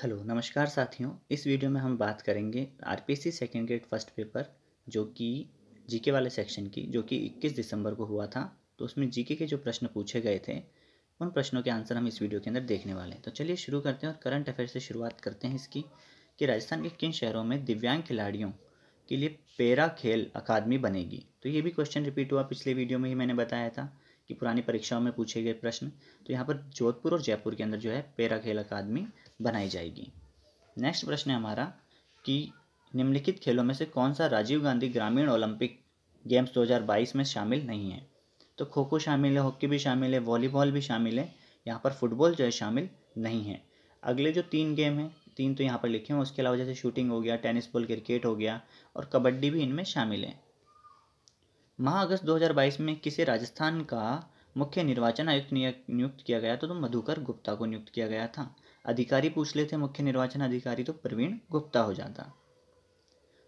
Hello नमस्कार साथियों। इस वीडियो में हम बात करेंगे RPSC second grade first paper जो कि जीके वाले सेक्शन की, जो कि 21 दिसंबर को हुआ था। तो उसमें जीके के जो प्रश्न पूछे गए थे उन प्रश्नों के आंसर हम इस वीडियो के अंदर देखने वाले हैं। तो चलिए शुरू करते हैं और करंट अफेयर से शुरुआत करते हैं इसकी कि राजस्थान के किन शहरों में दिव्यांग खिलाड़ियों के लिए पैरा खेल अकादमी बनेगी। तो ये भी क्वेश्चन रिपीट हुआ, पिछले वीडियो में ही मैंने बताया था कि पुरानी परीक्षाओं में पूछे गए प्रश्न। तो यहाँ पर जोधपुर और जयपुर के अंदर जो है पैरा खेल अकादमी बनाई जाएगी। नेक्स्ट प्रश्न है हमारा कि निम्नलिखित खेलों में से कौन सा राजीव गांधी ग्रामीण ओलंपिक गेम्स 2022 में शामिल नहीं है। तो खो खो शामिल है, हॉकी भी शामिल है, वॉलीबॉल भी शामिल है, यहाँ पर फुटबॉल जो है शामिल नहीं है। अगले जो 3 गेम हैं, 3 तो यहाँ पर लिखे हैं, उसके अलावा जैसे शूटिंग हो गया, टेनिस बॉल क्रिकेट हो गया और कबड्डी भी इनमें शामिल है। माह अगस्त 2022 में किसे राजस्थान का मुख्य निर्वाचन आयुक्त नियुक्त किया गया तो मधुकर गुप्ता को नियुक्त किया गया था। अधिकारी पूछ लेते मुख्य निर्वाचन अधिकारी तो प्रवीण गुप्ता हो जाता।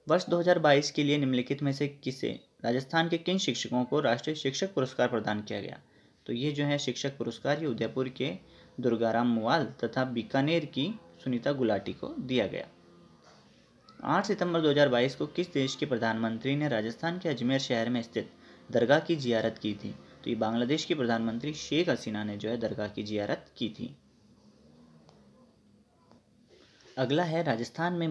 वर्ष 2022 के लिए निम्नलिखित में से किसे राजस्थान के किन शिक्षकों को राष्ट्रीय शिक्षक पुरस्कार प्रदान किया गया। तो ये जो है शिक्षक पुरस्कार ये उदयपुर के दुर्गाराम मुवाल तथा बीकानेर की सुनीता गुलाटी को दिया गया। 8 सितंबर 2022 को किस देश के प्रधानमंत्री ने राजस्थान के अजमेर शहर में स्थित दरगाह की जियारत की थी। तो ये बांग्लादेश की प्रधानमंत्री शेख हसीना ने जो है दरगाह की जियारत की थी। अगला है राजस्थान में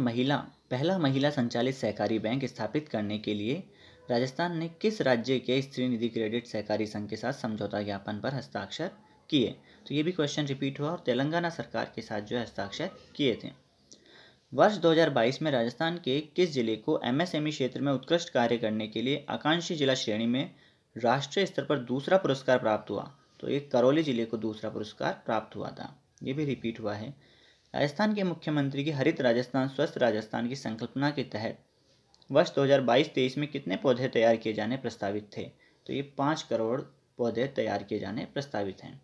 पहला महिला संचालित सहकारी बैंक स्थापित करने के लिए राजस्थान ने किस राज्य के स्त्री निधि क्रेडिट सहकारी संघ के साथ समझौता ज्ञापन पर हस्ताक्षर किए। तो ये भी क्वेश्चन रिपीट हुआ और तेलंगाना सरकार के साथ जो है हस्ताक्षर किए थे। वर्ष 2022 में राजस्थान के किस जिले को एमएसएमई क्षेत्र में उत्कृष्ट कार्य करने के लिए आकांक्षी जिला श्रेणी में राष्ट्रीय स्तर पर दूसरा पुरस्कार प्राप्त हुआ। तो एक करौली जिले को दूसरा पुरस्कार प्राप्त हुआ था। ये भी रिपीट हुआ है। राजस्थान के मुख्यमंत्री की हरित राजस्थान स्वस्थ राजस्थान की संकल्पना के तहत वर्ष 2022-23 में कितने पौधे तैयार किए जाने प्रस्तावित थे। तो ये 5 करोड़ पौधे तैयार किए जाने प्रस्तावित हैं।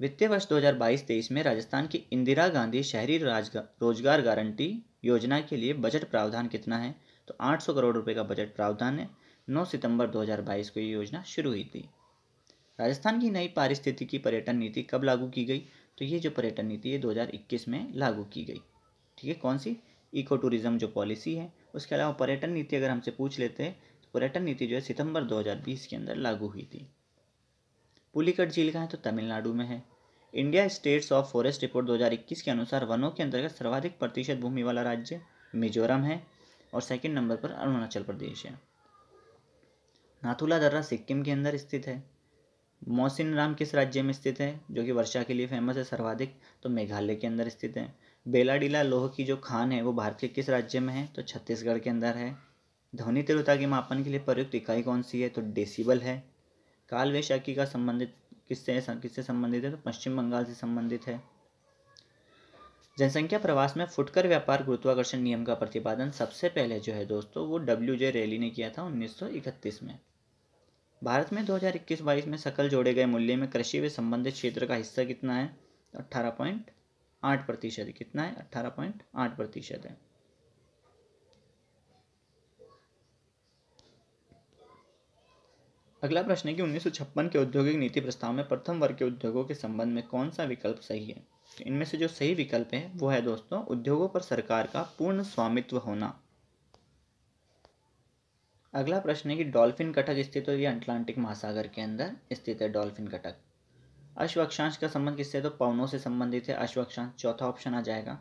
वित्तीय वर्ष 2022-23 में राजस्थान की इंदिरा गांधी शहरी रोजगार गारंटी योजना के लिए बजट प्रावधान कितना है। तो 800 करोड़ रुपए का बजट प्रावधान है। 9 सितंबर 2022 को ये योजना शुरू हुई थी। राजस्थान की नई पारिस्थितिकी पर्यटन नीति कब लागू की गई। तो ये जो पर्यटन नीति है 2021 में लागू की गई। ठीक है, कौन सी? इको टूरिज्म जो पॉलिसी है। उसके अलावा पर्यटन नीति अगर हमसे पूछ लेते हैं तो पर्यटन नीति जो है सितंबर 2020 के अंदर लागू हुई थी। पुलिकट झील कहाँ है? तो तमिलनाडु में है। India states of forest report 2021 के अनुसार वनों के अंतर्गत सर्वाधिक प्रतिशत भूमि वाला राज्य मिजोरम है और सेकंड नंबर पर अरुणाचल प्रदेश है। नाथुला दर्रा सिक्किम के अंदर स्थित है। मौसिनराम किस राज्य में स्थित है जो कि वर्षा के लिए फेमस है सर्वाधिक। तो मेघालय के अंदर स्थित है। बेलाडीला लोह की जो खान है वो भारत के किस राज्य में है। तो छत्तीसगढ़ के अंदर है। ध्वनि तीव्रता के मापन के लिए प्रयुक्त इकाई कौन सी है। तो डेसिबल है। काल वैशाखी का संबंधित किससे संबंधित है। तो पश्चिम बंगाल से संबंधित है। जनसंख्या प्रवास में फुटकर व्यापार गुरुत्वाकर्षण नियम का प्रतिपादन सबसे पहले जो है दोस्तों वो WJ रेली ने किया था 1931 में। भारत में 2021-22 में सकल जोड़े गए मूल्य में कृषि व संबंधित क्षेत्र का हिस्सा कितना है। 18.8%। कितना है? 18.8% है। अगला प्रश्न है कि 1956 के औद्योगिक नीति प्रस्ताव में प्रथम वर्ग के उद्योगों के संबंध में कौन सा विकल्प सही है। तो इनमें से जो सही विकल्प है वो है दोस्तों उद्योगों पर सरकार का पूर्ण स्वामित्व होना। अगला प्रश्न है कि डॉल्फिन कटक स्थित है, ये अटलांटिक महासागर के अंदर स्थित है डॉल्फिन कटक। अश्व अक्षांश का संबंध किससे है। तो पवनों से संबंधित है अश्व अक्षांश। चौथा ऑप्शन आ जाएगा।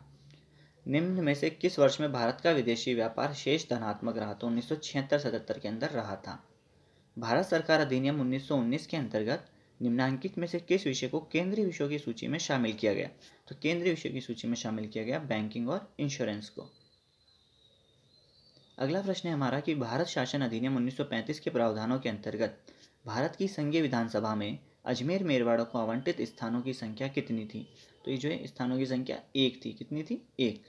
निम्न में से किस वर्ष में भारत का विदेशी व्यापार शेष धनात्मक रहा। तो 1976-77 के अंदर रहा था। भारत सरकार अधिनियम 1919 के अंतर्गत निम्नांकित में से किस विषय को केंद्रीय विषयों की सूची में शामिल किया गया। तो केंद्रीय विषयों की सूची में शामिल किया गया बैंकिंग और इंश्योरेंस को। अगला प्रश्न है हमारा कि भारत शासन अधिनियम 1935 के प्रावधानों के अंतर्गत भारत की संघीय विधानसभा में अजमेर मेरवाड़ा को आवंटित स्थानों की संख्या कितनी थी। तो ये जो है स्थानों की संख्या 1 थी। कितनी थी? 1।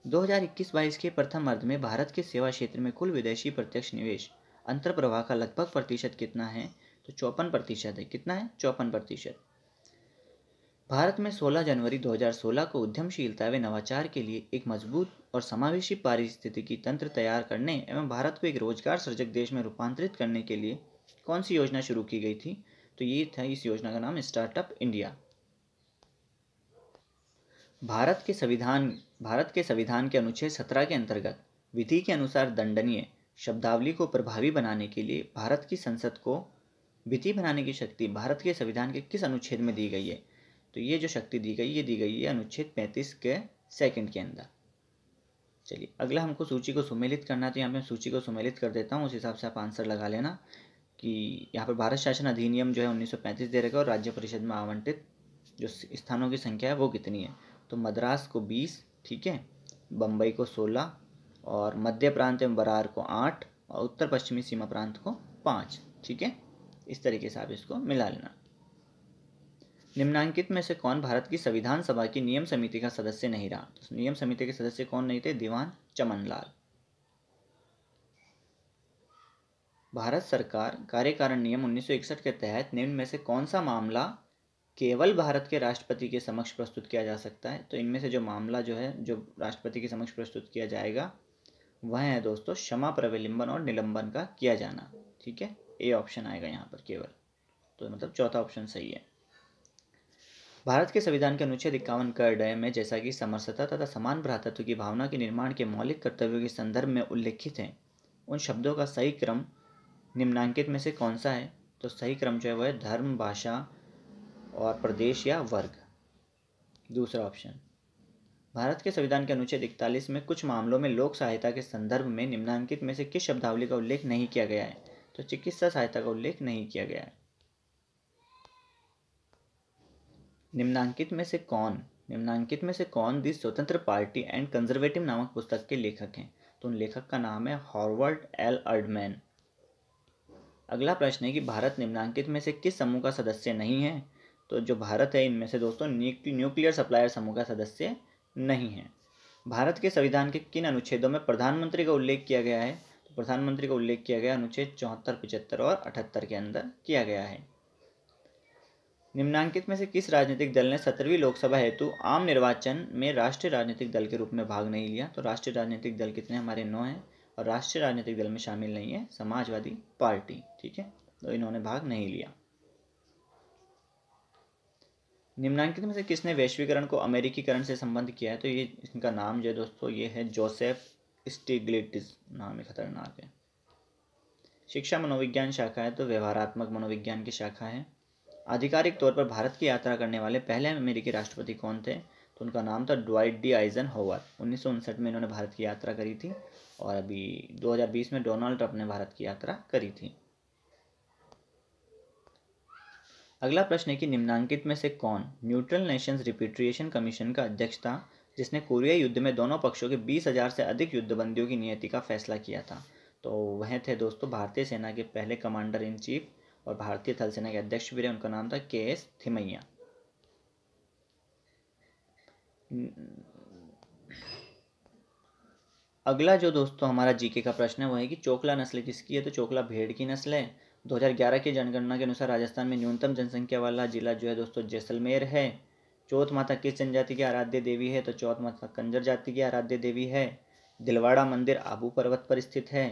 2021-22 के प्रथम अर्ध में भारत के सेवा क्षेत्र में कुल विदेशी प्रत्यक्ष निवेश अंतर प्रवाह का लगभग प्रतिशत कितना है। तो 54% है। कितना है? 54%। भारत में 16 जनवरी 2016 को उद्यमशीलता व नवाचार के लिए एक मजबूत और समावेशी पारिस्थितिकी तंत्र तैयार करने एवं भारत को एक रोजगार सृजक देश में रूपांतरित करने के लिए कौन सी योजना शुरू की गई थी। तो ये था इस योजना का नाम स्टार्टअप इंडिया। भारत के संविधान के अनुच्छेद 17 के अंतर्गत विधि के अनुसार दंडनीय शब्दावली को प्रभावी बनाने के लिए भारत की संसद को विधि बनाने की शक्ति भारत के संविधान के किस अनुच्छेद में दी गई है? तो ये जो शक्ति दी गई, ये दी गई है अनुच्छेद 35 के सेकंड के अंदर। चलिए, अगला हमको सूची को सुमेलित करना है, तो यहाँ पे मैं सूची को सुमेलित कर देता हूँ, उस हिसाब से आप आंसर लगा लेना कि यहाँ पर भारत शासन अधिनियम जो है 1935 दे रखा है और राज्य परिषद में आवंटित जो स्थानों की संख्या है वो कितनी है। तो मद्रास को 20, ठीक है, बम्बई को 16 और मध्य प्रांत एवं बरार को 8 और उत्तर पश्चिमी सीमा प्रांत को 5, ठीक है। इस तरीके से आप इसको मिला लेना। निम्नांकित में से कौन भारत की संविधान सभा की नियम समिति का सदस्य नहीं रहा? तो नियम समिति के सदस्य कौन नहीं थे? दीवान चमनलाल। भारत सरकार कार्यकारण नियम 1961 के तहत निम्न में से कौन सा मामला केवल भारत के राष्ट्रपति के समक्ष प्रस्तुत किया जा सकता है? तो इनमें से जो मामला जो है जो राष्ट्रपति के समक्ष प्रस्तुत किया जाएगा वह है दोस्तों क्षमा, प्रविलिंबन और निलंबन का किया जाना, ठीक है। ए ऑप्शन आएगा यहाँ पर केवल, तो मतलब चौथा ऑप्शन सही है। भारत के संविधान के अनुच्छेद 51 क में जैसा कि समरसता तथा समान भ्रातृत्व की भावना के निर्माण के मौलिक कर्तव्यों के संदर्भ में उल्लेखित है, उन शब्दों का सही क्रम निम्नांकित में से कौन सा है? तो सही क्रम जो है वह है धर्म, भाषा और प्रदेश या वर्ग, दूसरा ऑप्शन। भारत के संविधान के अनुच्छेद 41 में कुछ मामलों में लोक सहायता के संदर्भ में निम्नांकित में से किस शब्दावली का उल्लेख नहीं किया गया है? तो चिकित्सा सहायता का उल्लेख नहीं किया गया है। निम्नांकित में से कौन दी स्वतंत्र पार्टी एंड कंजर्वेटिव नामक पुस्तक के लेखक हैं? तो उन लेखक का नाम है हॉवर्ड एल अर्डमैन। अगला प्रश्न है कि भारत निम्नांकित में से किस समूह का सदस्य नहीं है? तो जो भारत है इनमें से दोस्तों न्यूक्लियर सप्लायर समूह का सदस्य नहीं है। भारत के संविधान के किन अनुच्छेदों में प्रधानमंत्री का उल्लेख किया गया है? तो प्रधानमंत्री का उल्लेख किया गया अनुच्छेद 74, 75 और 78 के अंदर किया गया है। निम्नांकित में से किस राजनीतिक दल ने 17वीं लोकसभा हेतु आम निर्वाचन में राष्ट्रीय राजनीतिक दल के रूप में भाग नहीं लिया? तो राष्ट्रीय राजनीतिक दल कितने हमारे 9 हैं और राष्ट्रीय राजनीतिक दल में शामिल नहीं है समाजवादी पार्टी, ठीक है, तो इन्होंने भाग नहीं लिया। निम्नांकित में से किसने वैश्वीकरण को अमेरिकीकरण से संबंध किया है? तो ये इनका नाम जो है दोस्तों ये है जोसेफ स्टिग्लिट्ज़, नाम है खतरनाक है। शिक्षा मनोविज्ञान शाखा है तो व्यवहारात्मक मनोविज्ञान की शाखा है। आधिकारिक तौर पर भारत की यात्रा करने वाले पहले अमेरिकी राष्ट्रपति कौन थे? तो उनका नाम था ड्वाइट डी आइजनहोवर। 1959 में इन्होंने भारत की यात्रा करी थी और अभी 2020 में डोनाल्ड ट्रंप ने भारत की यात्रा करी थी। अगला प्रश्न है कि निम्नांकित में से कौन न्यूट्रल नेशंस रिपेट्रिएशन कमीशन का अध्यक्ष था जिसने कोरिया युद्ध में दोनों पक्षों के 20,000 से अधिक युद्धबंदियों की नियति का फैसला किया था? तो वह थे दोस्तों भारतीय सेना के पहले कमांडर इन चीफ और भारतीय थल सेना के अध्यक्ष भी रहे, उनका नाम था के.एस. थिमैया। अगला जो दोस्तों हमारा जीके का प्रश्न है वो है कि चोकला नस्ल किसकी है? तो चोकला भेड़ की नस्ल है। 2011 की जनगणना के अनुसार राजस्थान में न्यूनतम जनसंख्या वाला जिला जो है दोस्तों जैसलमेर है। चौथ माता किस जनजाति की आराध्य देवी है? तो चौथ माता कंजर जाति की आराध्य देवी है। दिलवाड़ा मंदिर आबू पर्वत पर स्थित है।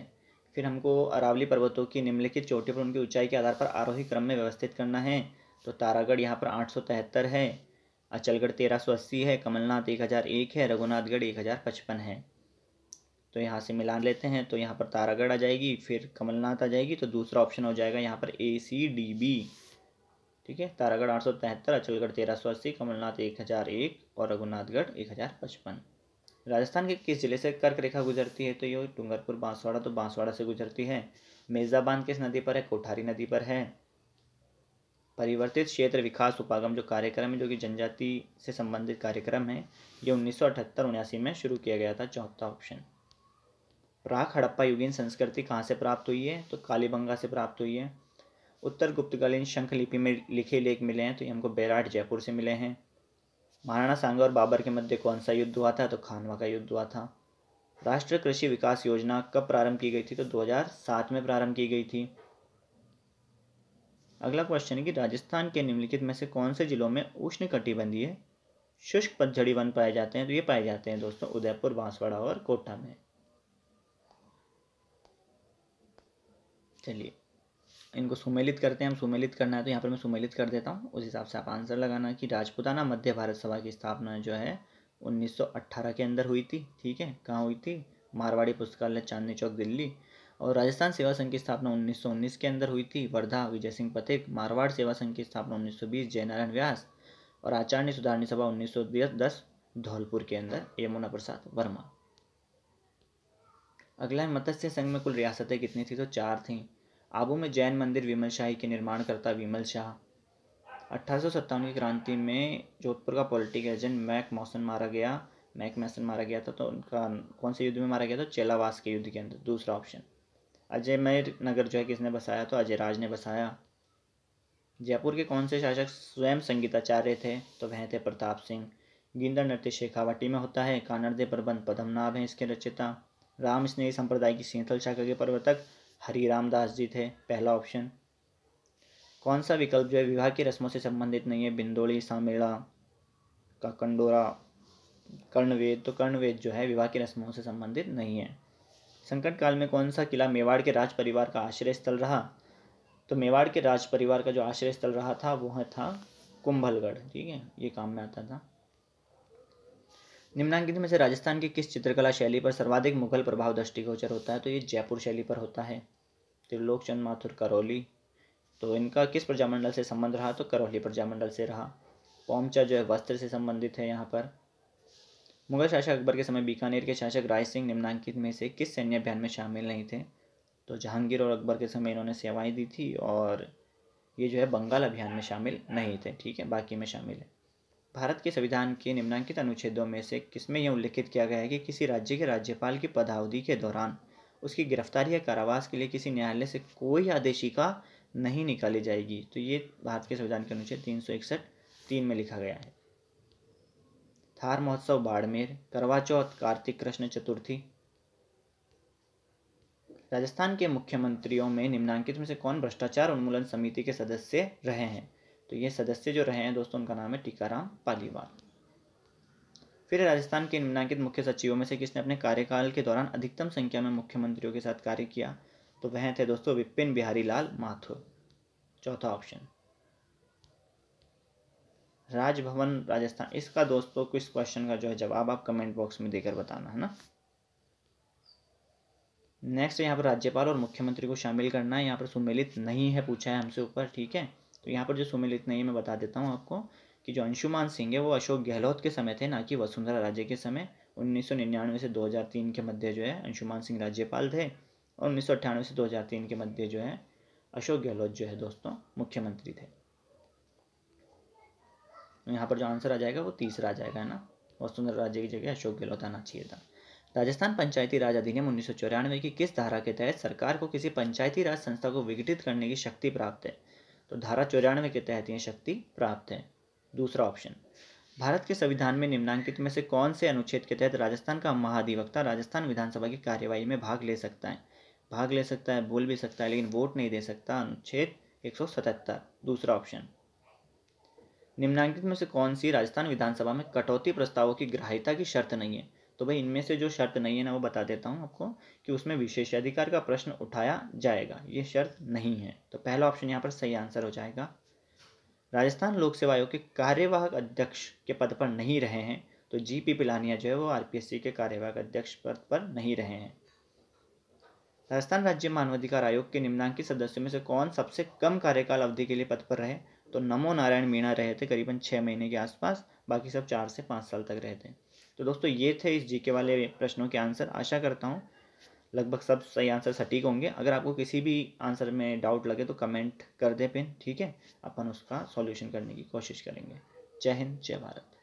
फिर हमको अरावली पर्वतों की निम्नलिखित चोटी पर उनकी ऊंचाई के आधार पर आरोही क्रम में व्यवस्थित करना है। तो तारागढ़ यहाँ पर 873 है, अचलगढ़ 1380 है, कमलनाथ 1001 है, रघुनाथगढ़ 1055 है। तो यहाँ से मिलान लेते हैं तो यहाँ पर तारागढ़ आ जाएगी, फिर कमलनाथ आ जाएगी, तो दूसरा ऑप्शन हो जाएगा यहाँ पर ACDB, ठीक है। तारागढ़ 873, अचलगढ़ 1380, कमलनाथ 1001 और रघुनाथगढ़ 1055। राजस्थान के किस जिले से कर्क रेखा गुजरती है? तो ये डूंगरपुर बांसवाड़ा, तो बांसवाड़ा से गुजरती है। मेजाबान किस नदी पर है? कोठारी नदी पर है। परिवर्तित क्षेत्र विकास उपागम जो कार्यक्रम है जो कि जनजाति से संबंधित कार्यक्रम है, ये 1978-79 में शुरू किया गया था, चौथा ऑप्शन। प्राक हड़प्पा युगीन संस्कृति कहाँ से प्राप्त हुई है? तो कालीबंगा से प्राप्त हुई है। उत्तर गुप्तकालीन शंख लिपि में लिखे लेख मिले हैं तो ये हमको बैराट जयपुर से मिले हैं। महाराणा सांगा और बाबर के मध्य कौन सा युद्ध हुआ था? तो खानवा का युद्ध हुआ था। राष्ट्रीय कृषि विकास योजना कब प्रारंभ की गई थी? तो 2007 में प्रारंभ की गई थी। अगला क्वेश्चन है कि राजस्थान के निम्नलिखित में से कौन से जिलों में उष्णकटिबंधीय शुष्क पतझड़ी वन पाए जाते हैं? तो ये पाए जाते हैं दोस्तों उदयपुर, बांसवाड़ा और कोटा में। चलिए इनको सुमेलित करते हैं हम। सुमेलित करना है तो यहाँ पर मैं सुमेलित कर देता हूँ, उस हिसाब से आप आंसर लगाना कि राजपूताना मध्य भारत सभा की स्थापना जो है 1918 के अंदर हुई थी। ठीक है, कहाँ हुई थी? मारवाड़ी पुस्तकालय, चांदनी चौक, दिल्ली। और राजस्थान सेवा संघ की स्थापना 1919 के अंदर हुई थी, वर्धा, विजय सिंह पथिक। मारवाड़ सेवा संघ की स्थापना 1920, जयनारायण व्यास। और आचार्य सुधारणी सभा 1910 धौलपुर के अंदर, यमुना प्रसाद वर्मा। अगला है मत्स्य संघ में कुल रियासतें कितनी थी? तो 4 थी। आबू में जैन मंदिर विमल शाही के निर्माणकर्ता विमल शाह। 1857 की क्रांति में जोधपुर का पॉलिटिकल एजेंट मैक मॉसन मारा गया था। तो उनका कौन से युद्ध में मारा गया था? चेलावास के युद्ध के अंदर, दूसरा ऑप्शन। अजयमेर नगर जो है किसने बसाया? तो अजयराज ने बसाया। जयपुर के कौन से शासक स्वयं संगीताचार्य थे? तो वह थे प्रताप सिंह। गिंदड़ नृत्य शेखावाटी में होता है। कानड़दे प्रबंध पद्मनाभ हैं इसके रचयिता। राम स्नेही संप्रदाय की सींथल शाखा के प्रवर्तक हरिराम दास जी थे, पहला ऑप्शन। कौन सा विकल्प जो है विवाह की रस्मों से संबंधित नहीं है? बिंदोली, सामेड़ा का कंडोरा, कर्णवेद। तो कर्णवेद जो है विवाह की रस्मों से संबंधित नहीं है। संकट काल में कौन सा किला मेवाड़ के राज परिवार का आश्रय स्थल रहा? तो मेवाड़ के राज परिवार का जो आश्रय स्थल रहा था वो था कुंभलगढ़। ठीक है, ये काम में आता था। निम्नांकित में से राजस्थान की किस चित्रकला शैली पर सर्वाधिक मुगल प्रभाव दृष्टिगोचर होता है? तो ये जयपुर शैली पर होता है। त्रिलोकचंद माथुर, करौली। तो इनका किस प्रजामंडल से संबंध रहा? तो करौली प्रजामंडल से रहा। पोमचा जो है वस्त्र से संबंधित है यहाँ पर। मुगल शासक अकबर के समय बीकानेर के शासक राय सिंह निम्नांकित में से किस सैन्य अभियान में शामिल नहीं थे? तो जहांगीर और अकबर के समय इन्होंने सेवाएं दी थी और ये जो है बंगाल अभियान में शामिल नहीं थे। ठीक है, बाकी में शामिल है। भारत के संविधान के निम्नांकित अनुच्छेदों में से किसमें यह उल्लिखित किया गया है कि किसी राज्य के राज्यपाल की पदावधि के दौरान उसकी गिरफ्तारी या कारावास के लिए किसी न्यायालय से कोई आदेशिका नहीं निकाली जाएगी? तो ये भारत के संविधान के अनुच्छेद 361(3) में लिखा गया है। थार महोत्सव बाड़मेर। करवा चौथ कार्तिक कृष्ण चतुर्थी। राजस्थान के मुख्यमंत्रियों में निम्नांकित में से कौन भ्रष्टाचार उन्मूलन समिति के सदस्य रहे हैं? तो ये सदस्य जो रहे हैं दोस्तों उनका नाम है टीकाराम पालीवाल। फिर राजस्थान के निम्नांकित मुख्य सचिवों में से किसने अपने कार्यकाल के दौरान अधिकतम संख्या में मुख्यमंत्रियों के साथ कार्य किया? तो वह थे दोस्तों विपिन बिहारी लाल माथुर, चौथा ऑप्शन। राजभवन राजस्थान, इसका दोस्तों किस क्वेश्चन का जो है जवाब आप कमेंट बॉक्स में देकर बताना है ना। नेक्स्ट यहाँ पर राज्यपाल और मुख्यमंत्री को शामिल करना है। यहाँ पर सुमेलित नहीं है पूछा है हमसे ऊपर। ठीक है, तो यहाँ पर जो सुमेलित नहीं है मैं बता देता हूँ आपको कि जो अंशुमान सिंह है वो अशोक गहलोत के समय थे, ना कि वसुंधरा राजे के समय। 1999 से 2003 के मध्य जो है अंशुमान सिंह राज्यपाल थे और 1998 से 2003 के मध्य जो है अशोक गहलोत जो है दोस्तों मुख्यमंत्री थे। यहाँ पर जो आंसर आ जाएगा वो तीसरा आ जाएगा ना, वसुंधरा राजे की जगह अशोक गहलोत आना चाहिए था। राजस्थान पंचायती राज अधिनियम 1994 की किस धारा के तहत सरकार को किसी पंचायती राज संस्था को विघटित करने की शक्ति प्राप्त है? तो धारा 94 के तहत यह शक्ति प्राप्त है, दूसरा ऑप्शन। भारत के संविधान में निम्नांकित में से कौन से अनुच्छेद के तहत राजस्थान का महाधिवक्ता राजस्थान विधानसभा की कार्यवाही में भाग ले सकता है? भाग ले सकता है, बोल भी सकता है, लेकिन वोट नहीं दे सकता। अनुच्छेद 177, दूसरा ऑप्शन। निम्नांकित में से कौन सी राजस्थान विधानसभा में कटौती प्रस्तावों की ग्राह्यता की शर्त नहीं है? तो भाई इनमें से जो शर्त नहीं है ना वो बता देता हूँ आपको कि उसमें विशेषाधिकार का प्रश्न उठाया जाएगा, ये शर्त नहीं है। तो पहला ऑप्शन यहाँ पर सही आंसर हो जाएगा। राजस्थान लोक सेवा आयोग के कार्यवाहक अध्यक्ष के पद पर नहीं रहे हैं, तो जीपी पिलानिया जो है वो आरपीएससी के कार्यवाहक अध्यक्ष पद पर नहीं रहे हैं। राजस्थान राज्य मानवाधिकार आयोग के निम्नांकित सदस्यों में से कौन सबसे कम कार्यकाल अवधि के लिए पद पर रहे? तो नमो नारायण मीणा रहे थे करीबन 6 महीने के आसपास, बाकी सब 4 से 5 साल तक रहे थे। तो दोस्तों ये थे इस जीके वाले प्रश्नों के आंसर। आशा करता हूँ लगभग सब सही आंसर सटीक होंगे। अगर आपको किसी भी आंसर में डाउट लगे तो कमेंट कर दे पिन, ठीक है, अपन उसका सॉल्यूशन करने की कोशिश करेंगे। जय हिंद, जय भारत।